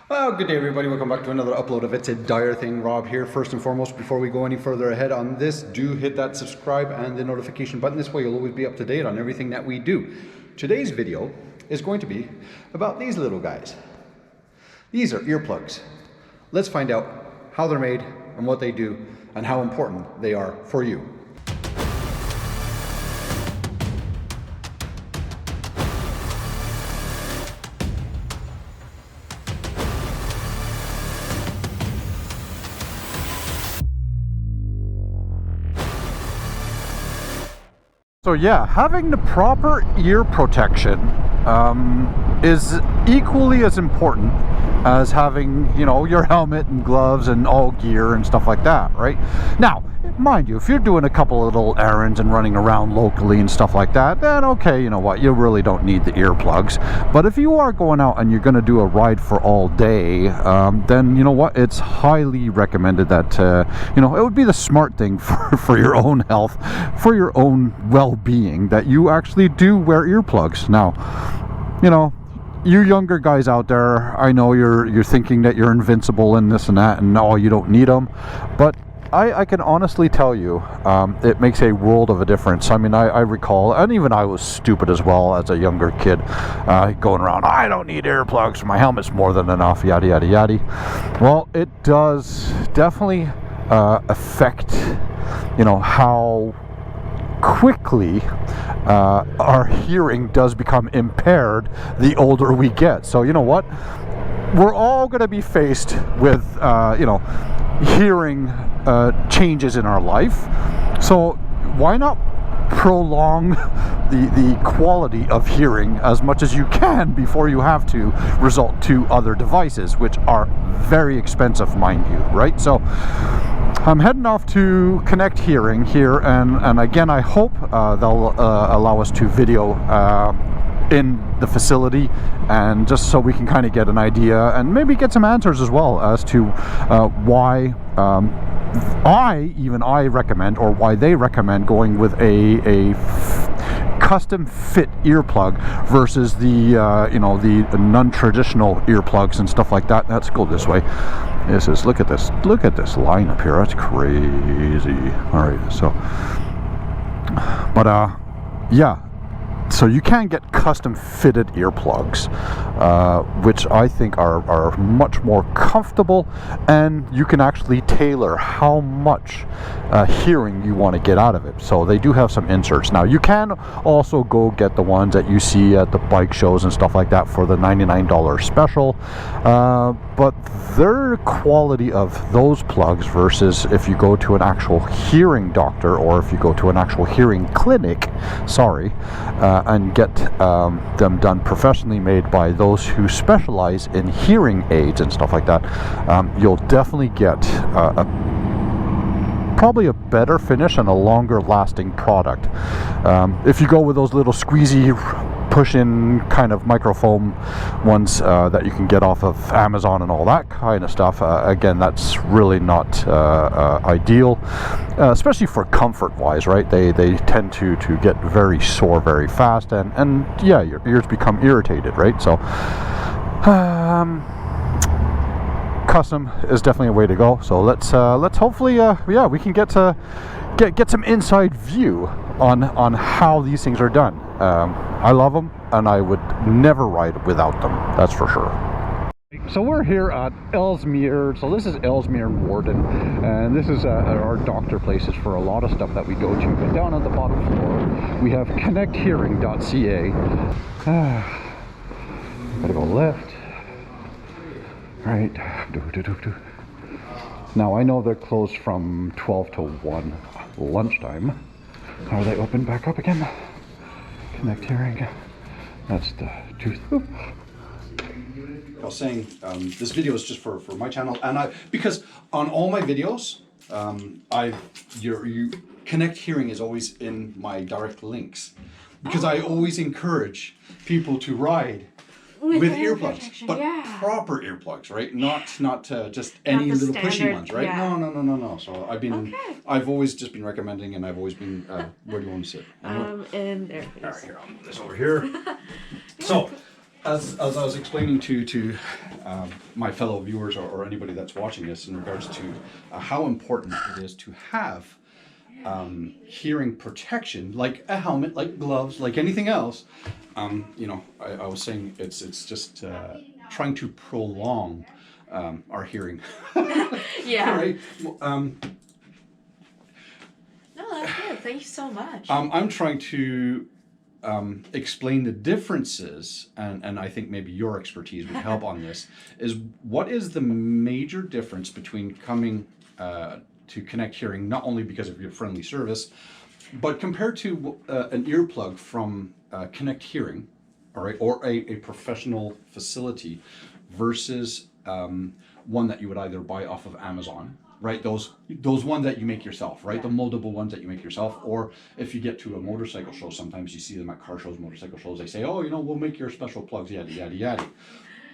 Well, good day everybody, welcome back to another upload of It's a Dyer Thing. Rob here. First and foremost, before we go any further ahead on this, do hit that subscribe and the notification button. This way you'll always be up to date on everything that we do. Today's video is going to be about these little guys. These are earplugs. Let's find out how they're made and what they do and how important they are for you. So yeah, having the proper ear protection is equally as important as having, your helmet and gloves and all gear and stuff like that, right? Now, mind you, if you're doing a couple of little errands and running around locally and stuff like that, then okay, you know what, you really don't need the earplugs. But if you are going out and you're going to do a ride for all day, then you know what, it's highly recommended that, it would be the smart thing for your own health, for your own well-being, that you actually do wear earplugs. Now, you younger guys out there, I know you're thinking that you're invincible and this and that, and no, you don't need them, but I can honestly tell you, it makes a world of a difference. I mean, I recall, and even I was stupid as well as a younger kid, going around, I don't need earplugs, my helmet's more than enough, yada yada yada. Well, it does definitely affect, how quickly our hearing does become impaired the older we get. So you know what, we're all going to be faced with hearing changes in our life, so why not prolong the quality of hearing as much as you can before you have to resort to other devices, which are very expensive, mind you, right? So I'm heading off to Connect Hearing here, and again, I hope they'll allow us to video in the facility, and just so we can kind of get an idea and maybe get some answers as well as to why I recommend, or why they recommend going with a custom fit earplug versus the the non-traditional earplugs and stuff like that. Let's go this way. Look at this line up here. That's crazy. All right, so yeah, so you can get custom fitted earplugs, which I think are much more comfortable, and you can actually tailor how much hearing you want to get out of it. So they do have some inserts. Now you can also go get the ones that you see at the bike shows and stuff like that for the $99 special, but their quality of those plugs versus if you go to an actual hearing doctor, or if you go to an actual hearing clinic, and get them done professionally made by those who specialize in hearing aids and stuff like that, you'll definitely get probably a better finish and a longer lasting product. If you go with those little squeezy push-in kind of microfoam ones that you can get off of Amazon and all that kind of stuff, again, that's really not ideal, especially for comfort wise, right? They tend to get very sore very fast, and yeah, your ears become irritated, right? So custom is definitely a way to go. So let's hopefully we can get some inside view on how these things are done. I love them, and I would never ride without them, that's for sure. So we're here at Ellesmere. So this is Ellesmere Warden, and this is our doctor places for a lot of stuff that we go to. But down on the bottom floor we have connecthearing.ca. Gotta go left, right. Now I know they're closed from 12 to 1 lunchtime. Are they open back up again? Connect Hearing. That's the tooth. I was saying, this video is just for my channel, and because on all my videos, Connect Hearing is always in my direct links, because I always encourage people to ride with earplugs, but proper earplugs, right? Not just any little pushy ones, right? Yeah. No. So I've always just been recommending, and I've always been, where do you want to sit? And there. All right, here, I'll move this over here. So, as I was explaining to my fellow viewers or anybody that's watching this in regards to how important it is to have hearing protection, like a helmet, like gloves, like anything else. You know, I was saying it's just trying to prolong our hearing. Yeah. Right. No, that's good. Thank you so much. I'm trying to explain the differences, and I think maybe your expertise would help on this, is what is the major difference between coming to Connect Hearing, not only because of your friendly service, but compared to an earplug from Connect Hearing, all right, or a professional facility versus one that you would either buy off of Amazon, right? Those ones that you make yourself, right? The moldable ones that you make yourself. Or if you get to a motorcycle show, sometimes you see them at car shows, motorcycle shows, they say, oh, you know, we'll make your special plugs, yada, yada, yada.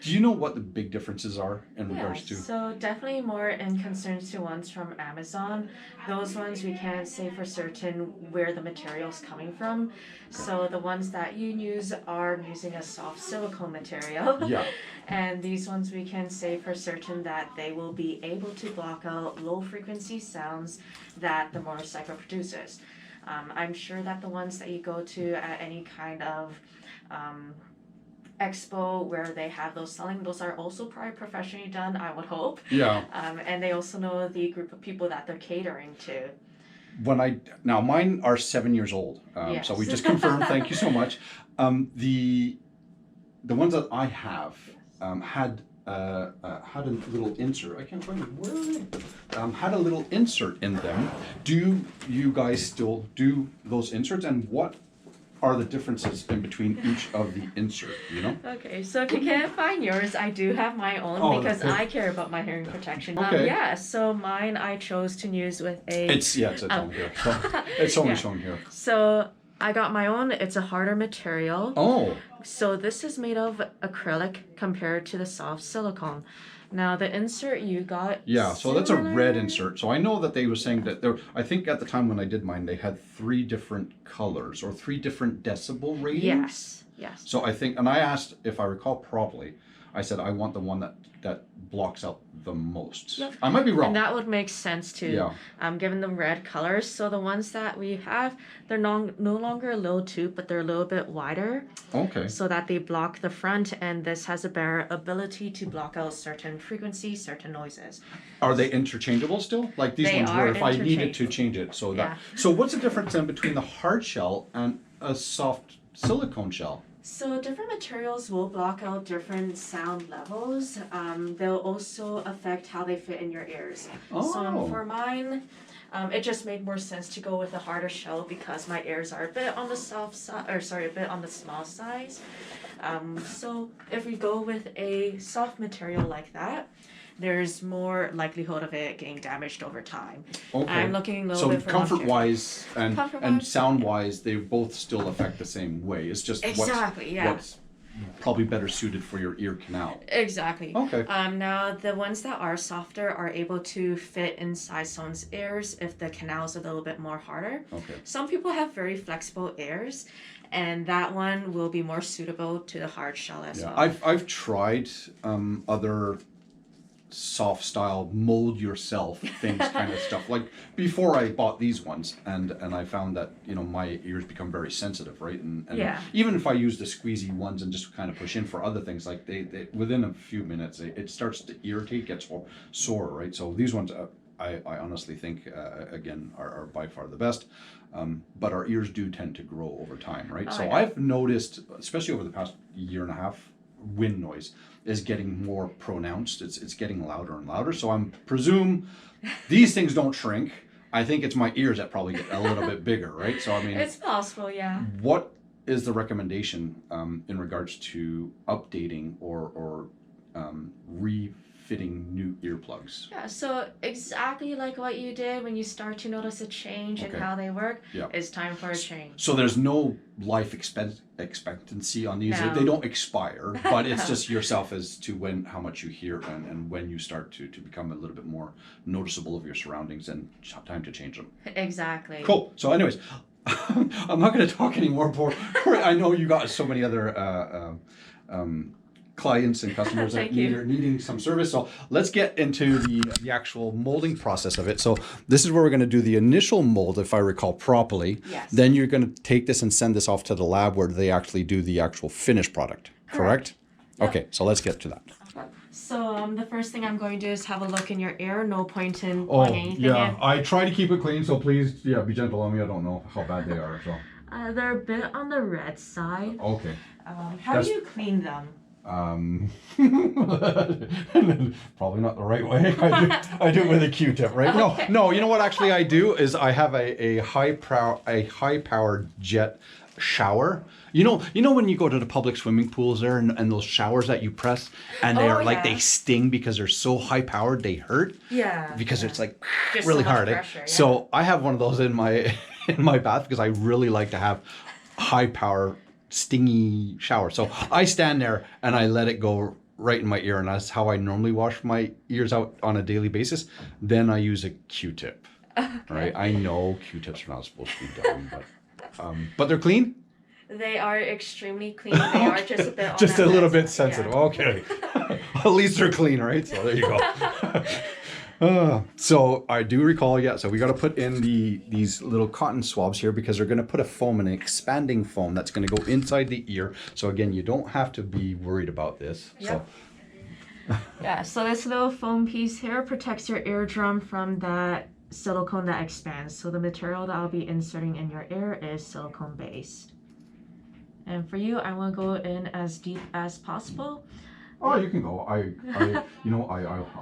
Do you know what the big differences are in regards to? So definitely more in concerns to ones from Amazon. Those ones we can't say for certain where the material's coming from. So the ones that you use are using a soft silicone material. Yeah. And these ones we can say for certain that they will be able to block out low frequency sounds that the motorcycle produces. I'm sure that the ones that you go to at any kind of expo where they have those selling, those are also probably professionally done, I would hope. Yeah. And they also know the group of people that they're catering to. Now mine are 7 years old, Yes. so we just confirmed. Thank you so much. The ones that I have had a little insert. I can't find it. Where are they? Had a little insert in them. Do you guys still do those inserts, and what are the differences in between each of the insert, you know? Okay, so if you can't find yours, I do have my own because I care about my hearing protection. Okay. Yeah, so mine I chose to use with a... It's on here. So, it's only shown here. So I got my own. It's a harder material. Oh. So this is made of acrylic compared to the soft silicone. Now the insert you got... Yeah, so that's a red insert. So I know that they were saying that I think at the time when I did mine, they had 3 different colors or 3 different decibel ratings. Yes, yes. So I think, and I asked, if I recall properly, I said I want the one that blocks out the most. Yep. I might be wrong. And that would make sense too. Yeah. Given the red colors. So the ones that we have, they're no longer a little tube, but they're a little bit wider. Okay. So that they block the front, and this has a better ability to block out certain frequencies, certain noises. Are they interchangeable still? Like these ones where if I needed to change it, so that. Yeah. So what's the difference then between the hard shell and a soft silicone shell? So different materials will block out different sound levels. They'll also affect how they fit in your ears. Oh. So for mine, it just made more sense to go with a harder shell because my ears are a bit on the soft side, a bit on the small size. So if we go with a soft material like that, there's more likelihood of it getting damaged over time. Okay. I'm looking a little bit for comfort-wise and sound-wise, they both still affect the same way. It's just what's probably better suited for your ear canal. Exactly. Okay. Now the ones that are softer are able to fit inside someone's ears if the canal is a little bit more harder. Okay. Some people have very flexible ears, and that one will be more suitable to the hard shell as well. I've tried other soft style mold yourself things kind of stuff, like before I bought these ones, and I found that, you know, my ears become very sensitive, right? And even if I use the squeezy ones and just kind of push in for other things, like they within a few minutes it starts to irritate, gets sore, right? So these ones I honestly think again are by far the best, but our ears do tend to grow over time, right? So I've noticed, especially over the past year and a half, wind noise is getting more pronounced. It's getting louder and louder. So I'm presume these things don't shrink. I think it's my ears that probably get a little bit bigger, right? So I mean, it's possible, yeah. What is the recommendation in regards to updating or refitting new earplugs? Yeah, so exactly like what you did when you start to notice a change in how they work, it's time for a change. So there's no life expectancy on these. No. They don't expire, but it's just yourself as to how much you hear and when you start to become a little bit more noticeable of your surroundings and time to change them. Exactly. Cool. So anyways, I'm not going to talk anymore. I know you got so many other clients and customers that are needing some service. So let's get into the actual molding process of it. So this is where we're going to do the initial mold, if I recall properly. Yes. Then you're going to take this and send this off to the lab where they actually do the actual finished product. Correct? Yep. Okay, so let's get to that. So the first thing I'm going to do is have a look in your ear. No point in putting anything in. I try to keep it clean, so please, be gentle on me. I don't know how bad they are. So They're a bit on the red side. okay. How do you clean them? Probably not the right way. I do it with a Q-tip, right? Okay. No. You know what? Actually, I do is I have a high-powered jet shower. You know when you go to the public swimming pools there and those showers that you press and they're they sting because they're so high-powered they hurt. Yeah. Because it's like just really so much hard. Pressure, So I have one of those in my bath because I really like to have high-power stingy shower. So I stand there and I let it go right in my ear, and that's how I normally wash my ears out on a daily basis. Then I use a Q-tip. Okay. Right? I know Q-tips are not supposed to be done, but they're clean. They are extremely clean. They are just a bit just a little bit sensitive. sensitive. Okay. At least they're clean, right? So there you go. So I do recall, so we got to put in these little cotton swabs here because they're going to put a foam, an expanding foam that's going to go inside the ear. So again, you don't have to be worried about this. Yep. So this little foam piece here protects your eardrum from that silicone that expands. So the material that I'll be inserting in your ear is silicone based. And for you, I want to go in as deep as possible. Oh, you can go. I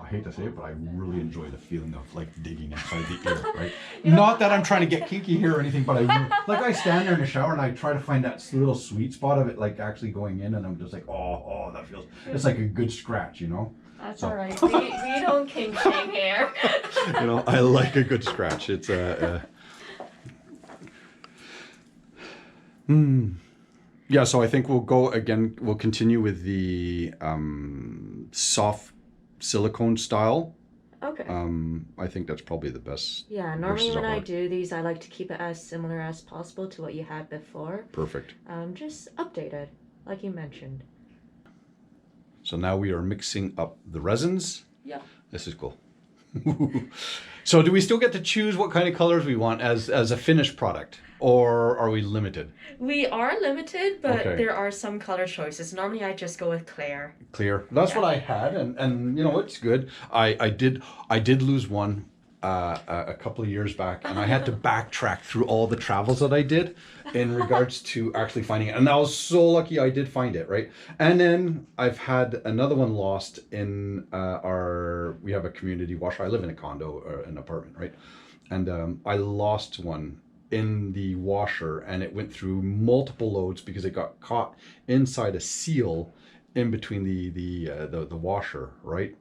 hate to say it, but I really enjoy the feeling of like digging inside the ear, right? Not that I'm trying to get kinky here or anything, but I stand there in the shower and I try to find that little sweet spot of it, like actually going in, and I'm just like, oh, that feels. It's like a good scratch, That's all right. We don't kink shame here. I like a good scratch. It's Yeah, so I think we'll continue with the soft silicone style. Okay. I think that's probably the best. Yeah, normally when I do these, I like to keep it as similar as possible to what you had before. Perfect. Just updated, like you mentioned. So now we are mixing up the resins. Yeah. This is cool. So do we still get to choose what kind of colors we want as a finished product? Or are we limited? We are limited, but there are some color choices. Normally I just go with clear. Clear. That's what I had, and it's good. I did lose one a couple of years back, and I had to backtrack through all the travels that I did in regards to actually finding it. And I was so lucky I did find it, right? And then I've had another one lost in we have a community washer. I live in a condo or an apartment, right? And I lost one in the washer, and it went through multiple loads because it got caught inside a seal in between the washer, right?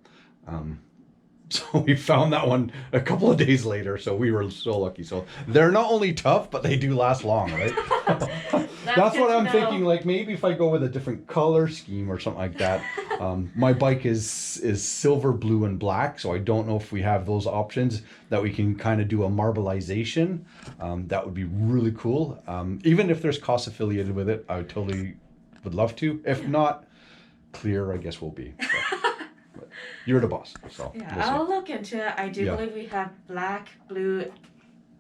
So we found that one a couple of days later, so we were so lucky. So they're not only tough, but they do last long, right? That's what I'm thinking, like maybe if I go with a different color scheme or something like that. My bike is silver, blue, and black, so I don't know if we have those options that we can kind of do a marbleization. That would be really cool. Even if there's cost affiliated with it, I totally would love to. If not, clear, I guess will be. So. You're the boss, so I'll look into it. I do believe we have black, blue,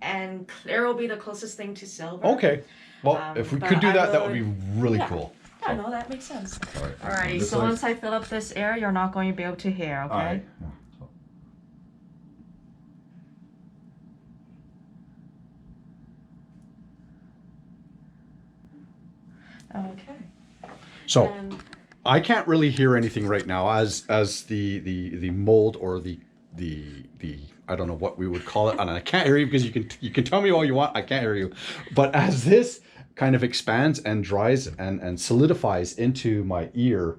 and clear will be the closest thing to silver. Okay. Well, if we could do that, that would be really cool. Yeah, no, that makes sense. All Alrighty, so once I fill up this air, you're not going to be able to hear, okay? All right. Okay. So I can't really hear anything right now as the mold or the I don't know what we would call it, and I can't hear you because you can tell me all you want. I can't hear you, but as this kind of expands and dries and solidifies into my ear,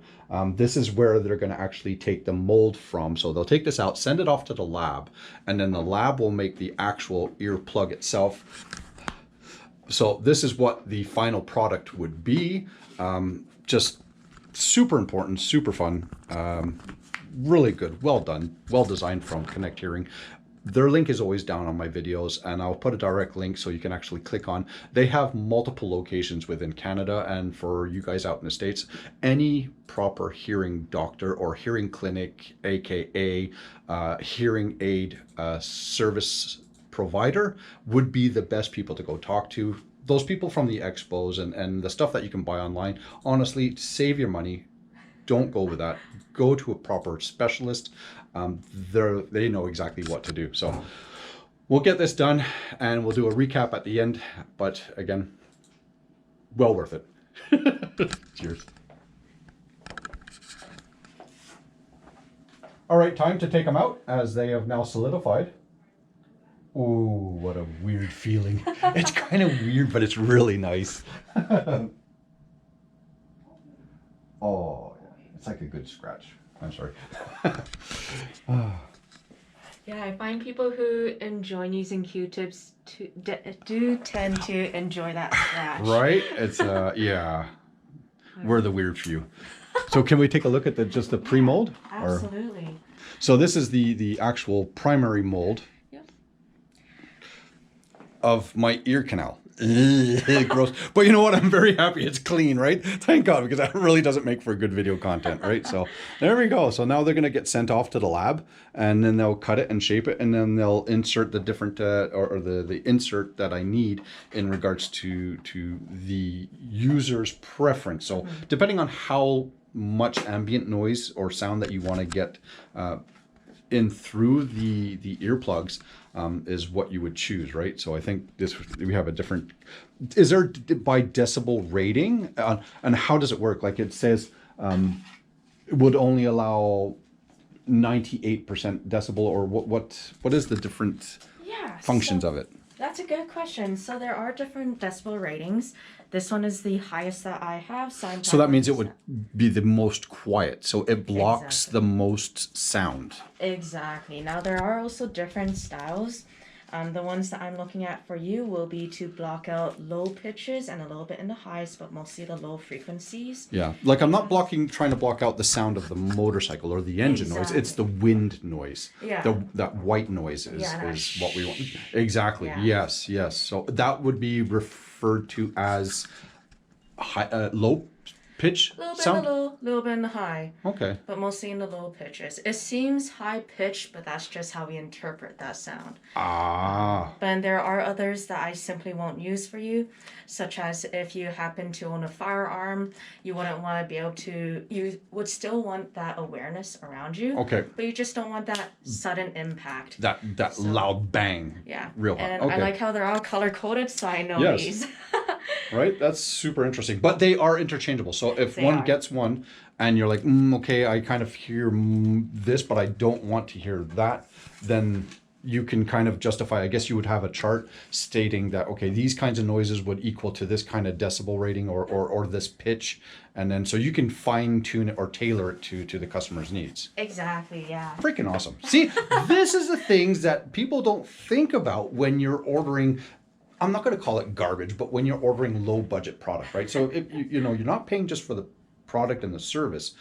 this is where they're going to actually take the mold from. So they'll take this out, send it off to the lab, and then the lab will make the actual ear plug itself. So this is what the final product would be. Just super important, super fun, really good, well done, well designed from Connect Hearing. Their link is always down on my videos, and I'll put a direct link so you can actually click on. They have multiple locations within Canada, and for you guys out in the States, any proper hearing doctor or hearing clinic, aka hearing aid service provider, would be the best people to go talk to. Those people from the expos and the stuff that you can buy online, honestly, save your money. Don't go with that. Go to a proper specialist. They know exactly what to do. So we'll get this done and we'll do a recap at the end. But again, well worth it. Cheers. All right, time to take them out as they have now solidified. Oh, what a weird feeling. It's kind of weird, but it's really nice. Oh, it's like a good scratch. I'm sorry. Yeah, I find people who enjoy using Q-tips do tend to enjoy that scratch. Right? It's, yeah. We're the weird few. So can we take a look at just the pre-mold? Absolutely. So this is the actual primary mold of my ear canal. Gross. But you know what? I'm very happy it's clean, right? Thank God, because that really doesn't make for good video content, right? So there we go. So now they're going to get sent off to the lab, and then they'll cut it and shape it, and then they'll insert the different or the insert that I need in regards to the user's preference. So depending on how much ambient noise or sound that you want to get in through the earplugs is what you would choose, right? So I think we have a different, is there by decibel rating, and how does it work? Like it says it would only allow 98% decibel, or what is the different functions of it? That's a good question. So there are different decibel ratings. This one is the highest that I have. So that means it would be the most quiet. So it blocks the most sound. Exactly. Now there are also different styles. The ones that I'm looking at for you will be to block out low pitches and a little bit in the highs, but mostly the low frequencies. Yeah, like I'm not trying to block out the sound of the motorcycle or the engine noise. It's the wind noise. Yeah. That white noise is what we want. Exactly. Yeah. Yes. So that would be referred to as low pitch sound? Little bit in the high. Okay. But mostly in the low pitches. It seems high pitched, but that's just how we interpret that sound. Ah. But there are others that I simply won't use for you, such as if you happen to own a firearm, you wouldn't want to be able to, you would still want that awareness around you. Okay. But you just don't want that sudden impact. That loud bang. Yeah. Real hot. And okay. I like how they're all color coded, so I know these. Right? That's super interesting. But they are interchangeable. So if one gets one and you're like, okay, I kind of hear this, but I don't want to hear that, then you can kind of justify, I guess you would have a chart stating that, okay, these kinds of noises would equal to this kind of decibel rating or this pitch. And then so you can fine tune it or tailor it to the customer's needs. Exactly, yeah. Freaking awesome. See, this is the things that people don't think about when you're ordering, I'm not going to call it garbage, but when you're ordering low budget product, right? So if you're not paying just for the product and the service,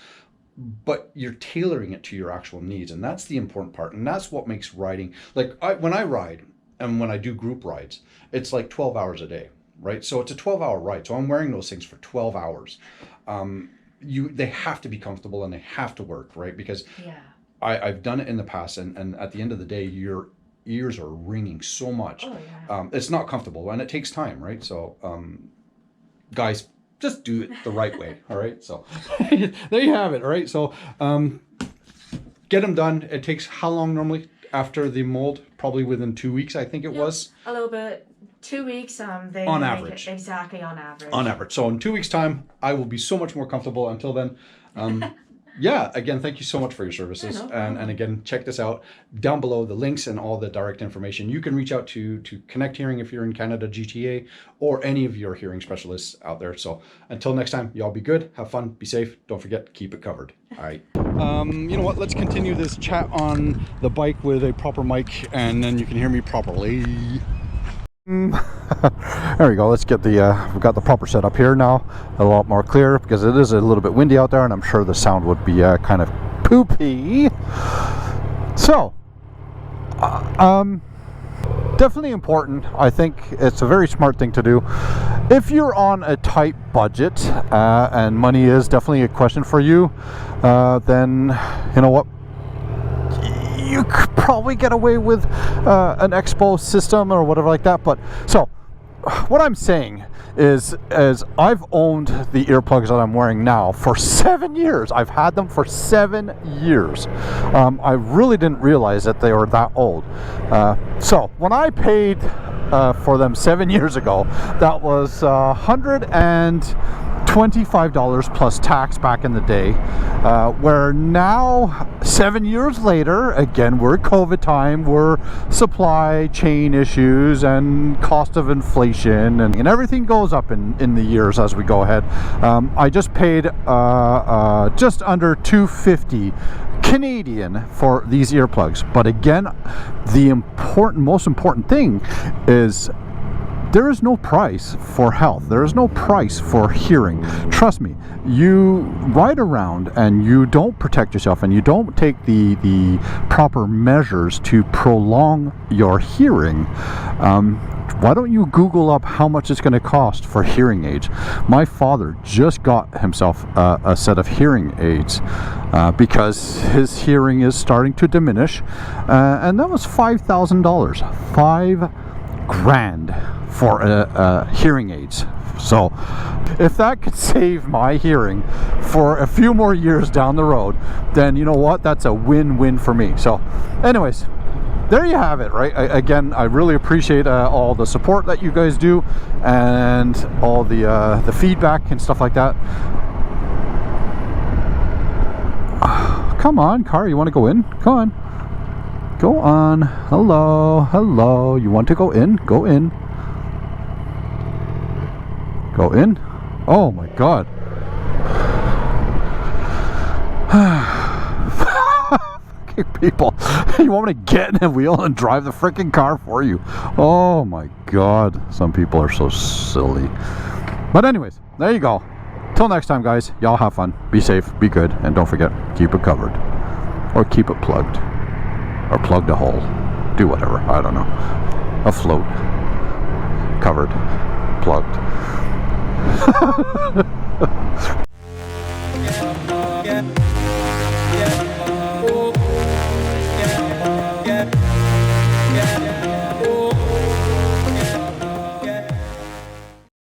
but you're tailoring it to your actual needs. And that's the important part. And that's what makes riding, like when I ride and when I do group rides, it's like 12 hours a day, right? So it's a 12-hour ride. So I'm wearing those things for 12 hours. They have to be comfortable and they have to work, right? Because I've done it in the past, and at the end of the day, your ears are ringing so much. Oh, yeah. It's not comfortable and it takes time, right? So guys, just do it the right way. All right, so there you have it. All right, so get them done. It takes how long normally after the mold? Probably within 2 weeks, I think it was. A little bit. 2 weeks. They on make average. Exactly, on average. On average. So in 2 weeks' time, I will be so much more comfortable. Until then, yeah, again, thank you so much for your services. And again, check this out. Down below, the links and all the direct information. You can reach out to Connect Hearing if you're in Canada, GTA, or any of your hearing specialists out there. So until next time, y'all be good, have fun, be safe. Don't forget, keep it covered. All right. You know what? Let's continue this chat on the bike with a proper mic, and then you can hear me properly. There we go. Let's get we've got the proper setup here now, a lot more clear, because it is a little bit windy out there and I'm sure the sound would be kind of poopy. So Definitely important. I think it's a very smart thing to do. If you're on a tight budget and money is definitely a question for you, then you know what? You could probably get away with an expo system or whatever like that. But so what I'm saying is I've owned the earplugs that I'm wearing now for 7 years. I've had them for 7 years. I really didn't realize that they were that old. So when I paid for them 7 years ago, that was $125 plus tax back in the day. Where now, 7 years later, again, we're COVID time, we're supply chain issues and cost of inflation, and everything goes up in the years as we go ahead. I just paid just under $250 Canadian for these earplugs. But again, the most important thing is there is no price for health. There is no price for hearing. Trust me, you ride around and you don't protect yourself and you don't take the proper measures to prolong your hearing. Why don't you Google up how much it's going to cost for hearing aids? My father just got himself a set of hearing aids because his hearing is starting to diminish, and that was $5,000. $5,000 for hearing aids. So if that could save my hearing for a few more years down the road, then you know what, that's a win-win for me. So anyways, there you have it, right? Again, I really appreciate all the support that you guys do and all the feedback and stuff like that. Come on, car, you want to go in? Come on. Go on. Hello. You want to go in? Go in. Go in. Oh my God. People, you want me to get in a wheel and drive the freaking car for you? Oh my God. Some people are so silly. But anyways, there you go. Till next time, guys. Y'all have fun. Be safe. Be good. And don't forget, keep it covered. Or keep it plugged. Or plugged a hole. Do whatever. I don't know. Afloat. Covered. Plugged.